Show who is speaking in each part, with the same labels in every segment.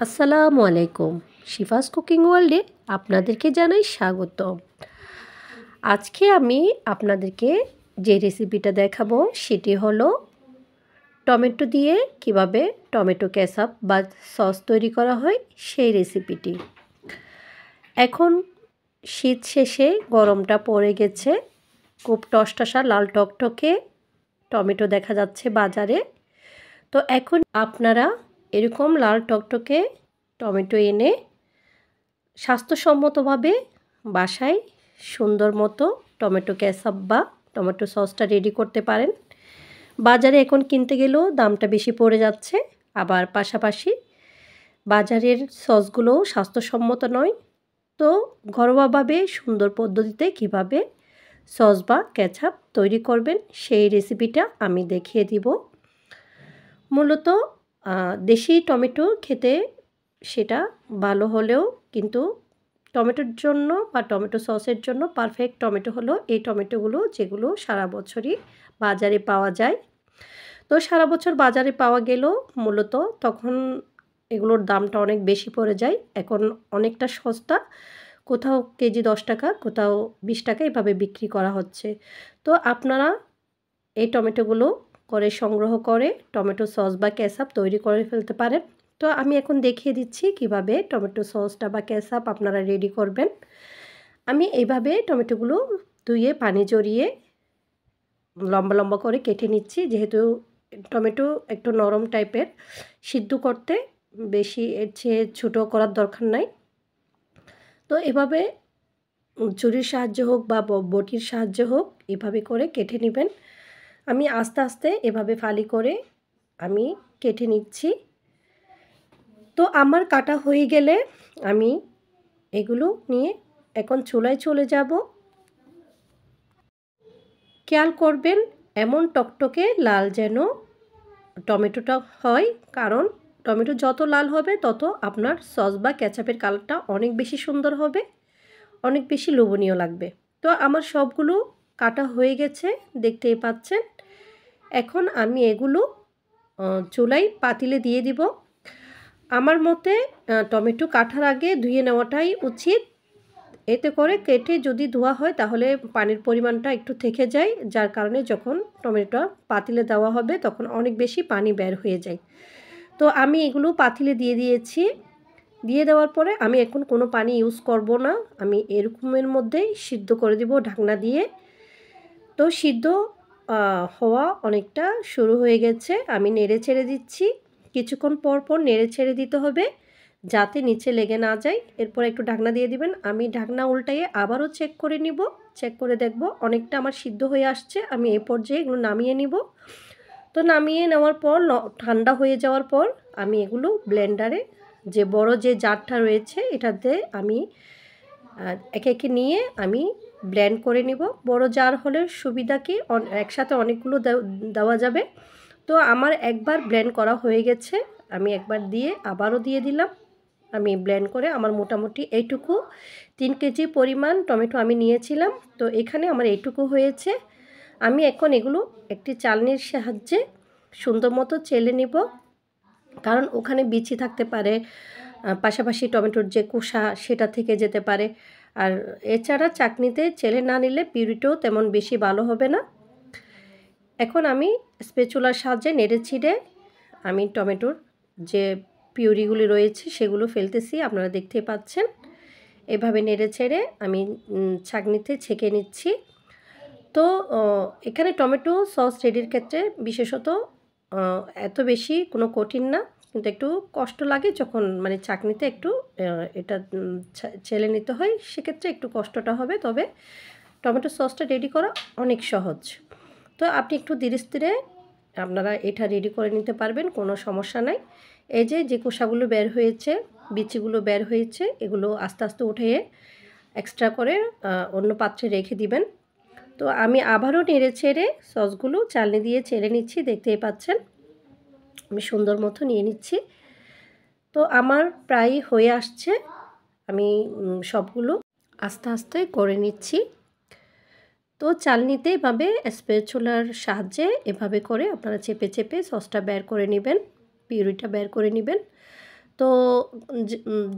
Speaker 1: আসসালামু আলাইকুম। শিফাস কুকিং ওয়ার্ল্ডে আপনাদেরকে জানাই স্বাগতম। আজকে আমি আপনাদেরকে যে রেসিপিটা দেখাবো সেটি হলো টমেটো দিয়ে কিভাবে টমেটো কেচাপ বা সস তৈরি করা হয় সেই রেসিপিটি। এখন শীত শেষে গরমটা পড়ে গেছে, খুব টসটসা লাল টকটকে টমেটো দেখা যাচ্ছে বাজারে। তো এখন আপনারা এরকম লাল টকটকে টমেটো এনে স্বাস্থ্যসম্মতভাবে বাসায় সুন্দর মতো টমেটো কেচাপ বা টমেটো সসটা রেডি করতে পারেন। বাজারে এখন কিনতে গেলেও দামটা বেশি পড়ে যাচ্ছে, আবার পাশাপাশি বাজারের সসগুলোও স্বাস্থ্যসম্মত নয়। তো ঘরোয়াভাবে সুন্দর পদ্ধতিতে কিভাবে সস বা কেচাপ তৈরি করবেন সেই রেসিপিটা আমি দেখিয়ে দিব। মূলত দেশি টমেটো খেতে সেটা ভালো হলেও কিন্তু টমেটোর জন্য বা টমেটো সসের জন্য পারফেক্ট টমেটো হলো এই টমেটোগুলো, যেগুলো সারা বছরই বাজারে পাওয়া যায়। তো সারা বছর বাজারে পাওয়া গেলেও মূলত তখন এগুলোর দামটা অনেক বেশি পড়ে যায়। এখন অনেকটা সস্তা, কোথাও কেজি 10 টাকা, কোথাও 20 টাকা এভাবে বিক্রি করা হচ্ছে। তো আপনারা এই টমেটোগুলো করে সংগ্রহ করে টমেটো সস বা কেচাপ তৈরি করে ফেলতে পারেন। তো আমি এখন দেখিয়ে দিচ্ছি কিভাবে টমেটো সসটা বা কেচাপ আপনারা রেডি করবেন। আমি এইভাবে টমেটোগুলো ধুয়ে পানি ঝরিয়ে লম্বা লম্বা করে কেটে নিচ্ছি, যেহেতু টমেটো একটু নরম টাইপের, সিদ্ধ করতে বেশি এর চেয়ে ছোটো করার দরকার নাই। তো এভাবে ছুরির সাহায্যে হোক বা বটির সাহায্যে হোক এভাবে করে কেটে নেবেন। আমি আস্তে আস্তে এভাবে ফালি করে আমি কেটে নিচ্ছি। তো আমার কাটা হয়ে গেলে আমি এগুলো নিয়ে এখন চুলায় চলে যাব। খেয়াল করবেন এমন টকটকে লাল যেন টমেটোটা হয়, কারণ টমেটো যত লাল হবে তত আপনার সস বা কেচাপের কালারটা অনেক বেশি সুন্দর হবে, অনেক বেশি লোভনীয় লাগবে। তো আমার সবগুলো কাটা হয়ে গেছে, দেখতেই পাচ্ছেন। এখন আমি এগুলো চুলায় পাতিলে দিয়ে দিব। আমার মতে টমেটো কাটার আগে ধুয়ে নেওয়াটাই উচিত। এতে করে কেটে যদি ধোয়া হয় তাহলে পানির পরিমাণটা একটু থেকে যায়, যার কারণে যখন টমেটোটা পাতিলে দেওয়া হবে তখন অনেক বেশি পানি বের হয়ে যায়। তো আমি এগুলো পাতিলে দিয়ে দিয়েছি। দিয়ে দেওয়ার পরে আমি এখন কোনো পানি ইউজ করব না, আমি এরকমের মধ্যেই সিদ্ধ করে দিব ঢাকনা দিয়ে। তো সিদ্ধ হওয়া অনেকটা শুরু হয়ে গেছে, আমি নেড়ে ছেড়ে দিচ্ছি। কিছুক্ষণ পর পর নেড়ে ছেড়ে দিতে হবে যাতে নিচে লেগে না যায়। এরপর একটু ঢাকনা দিয়ে দিবেন। আমি ঢাকনা উল্টাইয়ে আবারও চেক করে নিব। চেক করে দেখব অনেকটা আমার সিদ্ধ হয়ে আসছে। আমি এই পর্যায়ে এগুলো নামিয়ে নিব। তো নামিয়ে নেওয়ার পর ঠান্ডা হয়ে যাওয়ার পর আমি এগুলো ব্লেন্ডারে, যে বড় যে জারটা রয়েছে এটাতে আমি একে একে নিয়ে আমি ব্লেন্ড করে নিব। বড় জার হলে সুবিধা কি, একসাথে অনেকগুলো দেওয়া যাবে। তো আমার একবার ব্লেন্ড করা হয়ে গেছে, আমি একবার দিয়ে আবারও দিয়ে দিলাম। আমি ব্লেন্ড করে আমার মোটামুটি এইটুকু 3 কেজি পরিমাণ টমেটো আমি নিয়েছিলাম। তো এখানে আমার এইটুকু হয়েছে। আমি এখন এগুলো একটি চালনির সাহায্যে সুন্দর মতো চেলে নেব, কারণ ওখানে বিচি থাকতে পারে, পাশাপাশি টমেটোর যে খোসা সেটা থেকে যেতে পারে। আর এছাড়া চাকনিতে চেলে না নিলে পিউরিটাও তেমন বেশি ভালো হবে না। এখন আমি স্প্যাচুলার সাহায্যে নেড়ে ছিঁড়ে আমি টমেটোর যে পিউরিগুলি রয়েছে সেগুলো ফেলতেছি, আপনারা দেখতেই পাচ্ছেন। এভাবে নেড়ে ছেড়ে আমি ছাঁকনিতে ছেঁকে নিচ্ছি। তো এখানে টমেটো সস রেডির ক্ষেত্রে বিশেষত এত বেশি কোনো কঠিন না, কিন্তু একটু কষ্ট লাগে যখন মানে চাকনিতে একটু এটা ছেলে নিতে হয়, সেক্ষেত্রে একটু কষ্টটা হবে। তবে টমেটো সসটা রেডি করা অনেক সহজ। তো আপনি একটু ধীরে স্থিরে আপনারা এটা রেডি করে নিতে পারবেন, কোনো সমস্যা নাই। এই যে খোসাগুলো বের হয়েছে, বিচিগুলো বের হয়েছে, এগুলো আস্তে আস্তে উঠিয়ে এক্সট্রা করে অন্য পাত্রে রেখে দিবেন। তো আমি আবারও নেড়ে ছেড়ে সসগুলো চালনি দিয়ে ছেড়ে নিচ্ছি, দেখতেই পাচ্ছেন। আমি সুন্দর মতো নিয়ে নিচ্ছি। তো আমার প্রায় হয়ে আসছে, আমি সবগুলো আস্তে আস্তে করে নিচ্ছি। তো চালনিতে এভাবে স্প্যাচুলার সাহায্যে এভাবে করে আপনারা চেপে চেপে সসটা বের করে নেবেন, পিউরিটা বের করে নেবেন। তো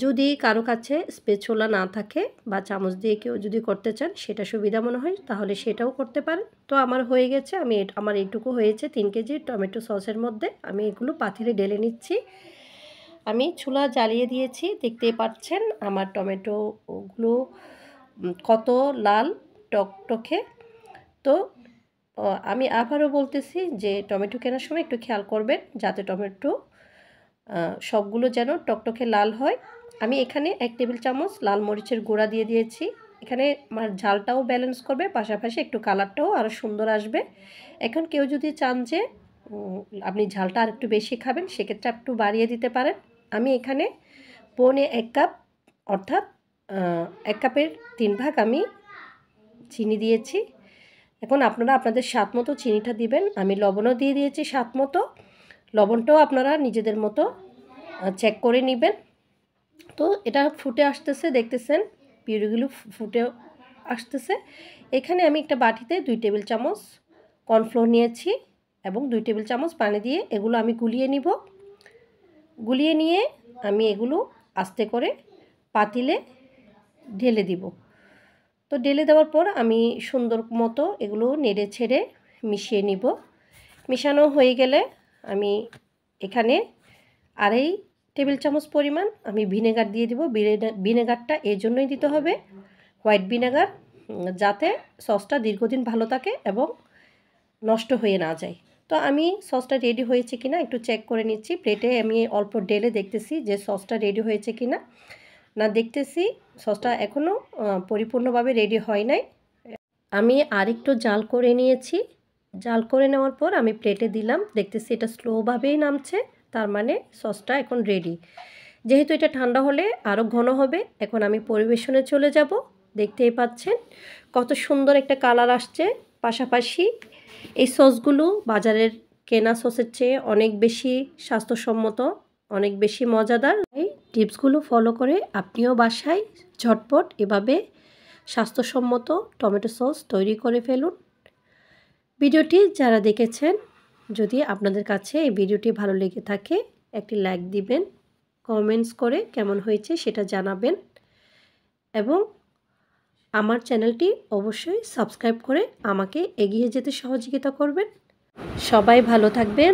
Speaker 1: যদি কারো কাছে স্প্যাচুলা না থাকে বা চামচ দিয়ে কেউ যদি করতে চান সেটা সুবিধা মনে হয় তাহলে সেটাও করতে পারেন। তো আমার হয়ে গেছে, আমার এইটুকু হয়েছে 3 কেজি টমেটো সসের মধ্যে। আমি এগুলো পাতিলে ঢেলে নিচ্ছি। আমি চুলা জ্বালিয়ে দিয়েছি, দেখতেই পাচ্ছেন আমার টমেটোগুলো কত লাল টকটকে। তো আমি আবারও বলতেছি যে টমেটো কেনার সময় একটু খেয়াল করবেন যাতে টমেটো সবগুলো যেন টকটকে লাল হয়। আমি এখানে 1 টেবিল চামচ লাল মরিচের গুঁড়া দিয়ে দিয়েছি। এখানে আমার ঝালটাও ব্যালেন্স করবে, পাশাপাশি একটু কালারটাও আরও সুন্দর আসবে। এখন কেউ যদি চান যে আপনি ঝালটা আর একটু বেশি খাবেন সেক্ষেত্রে একটু বাড়িয়ে দিতে পারেন। আমি এখানে পৌনে 1 কাপ অর্থাৎ 1 কাপের 3 ভাগ আমি চিনি দিয়েছি। এখন আপনারা আপনাদের স্বাদ মতো চিনিটা দিবেন। আমি লবণও দিয়ে দিয়েছি স্বাদ মতো। লবণটাও আপনারা নিজেদের মতো চেক করে নেবেন। তো এটা ফুটে আসতেছে, দেখতেছেন পিউরিগুলো ফুটে আসতেছে। এখানে আমি একটা বাটিতে 2 টেবিল চামচ কর্নফ্লোর নিয়েছি এবং 2 টেবিল চামচ পানি দিয়ে এগুলো আমি গুলিয়ে নিব। গুলিয়ে নিয়ে আমি এগুলো আস্তে করে পাতিলে ঢেলে দিব। তো ঢেলে দেওয়ার পর আমি সুন্দর মতো এগুলো নেড়ে ছেড়ে মিশিয়ে নিব। মিশানো হয়ে গেলে আমি এখানে 2.5 টেবিল চামচ পরিমাণ আমি ভিনেগার দিয়ে দিব। ভিনেগারটা এর জন্যই দিতে হবে, হোয়াইট ভিনেগার, যাতে সসটা দীর্ঘদিন ভালো থাকে এবং নষ্ট হয়ে না যায়। তো আমি সসটা রেডি হয়েছে কিনা একটু চেক করে নিচ্ছি। প্লেটে আমি অল্প ঢেলে দেখতেছি যে সসটা রেডি হয়েছে কিনা। না, দেখতেছি সসটা এখনও পরিপূর্ণভাবে রেডি হয় নাই। আমি আরেকটু জাল করে নিয়েছি। জাল করে নেওয়ার পর আমি প্লেটে দিলাম, দেখতেছি এটা স্লোভাবেই নামছে, তার মানে সসটা এখন রেডি। যেহেতু এটা ঠান্ডা হলে আরও ঘন হবে। এখন আমি পরিবেশনে চলে যাব। দেখতেই পাচ্ছেন কত সুন্দর একটা কালার আসছে। পাশাপাশি এই সসগুলো বাজারের কেনা সসের চেয়ে অনেক বেশি স্বাস্থ্যসম্মত, অনেক বেশি মজাদার। এই টিপসগুলো ফলো করে আপনিও বাসায় ঝটপট এভাবে স্বাস্থ্যসম্মত টমেটো সস তৈরি করে ফেলুন। ভিডিওটি যারা দেখেছেন, যদি আপনাদের কাছে এই ভিডিওটি ভালো লেগে থাকে একটি লাইক দিবেন, কমেন্টস করে কেমন হয়েছে সেটা জানাবেন এবং আমার চ্যানেলটি অবশ্যই সাবস্ক্রাইব করে আমাকে এগিয়ে যেতে সহযোগিতা করবেন। সবাই ভালো থাকবেন।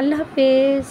Speaker 1: আল্লাহ হাফেজ।